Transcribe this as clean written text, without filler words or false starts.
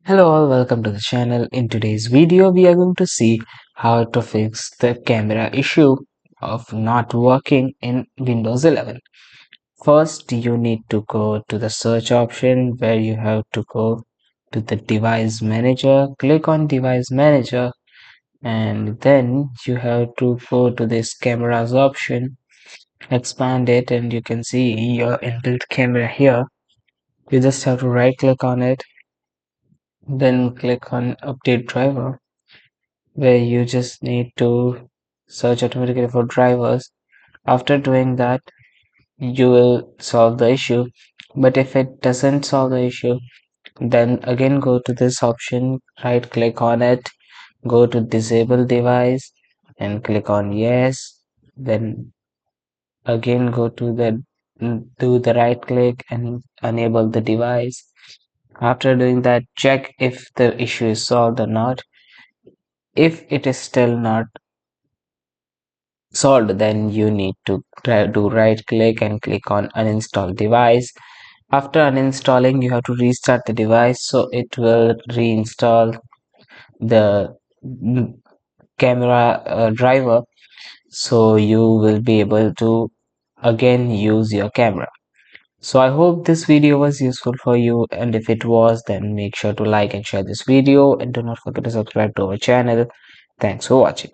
Hello all, welcome to the channel. In today's video, we are going to see how to fix the camera issue of not working in Windows 11. First, you need to go to the search option where you have to go to the device manager, click on device manager, and then you have to go to this cameras option, expand it, and you can see your inbuilt camera here. You just have to right click on it, then click on update driver where you just need to search automatically for drivers. After doing that, you will solve the issue. But if it doesn't solve the issue, then again go to this option, right click on it, go to disable device and click on yes. Then again go to the do the right click and enable the device. After doing that, check if the issue is solved or not. If it is still not solved, then you need to do right click and click on uninstall device. After uninstalling, you have to restart the device so it will reinstall the camera driver, so you will be able to again use your camera. So I hope this video was useful for you, and if it was, then make sure to like and share this video, and do not forget to subscribe to our channel. Thanks for watching.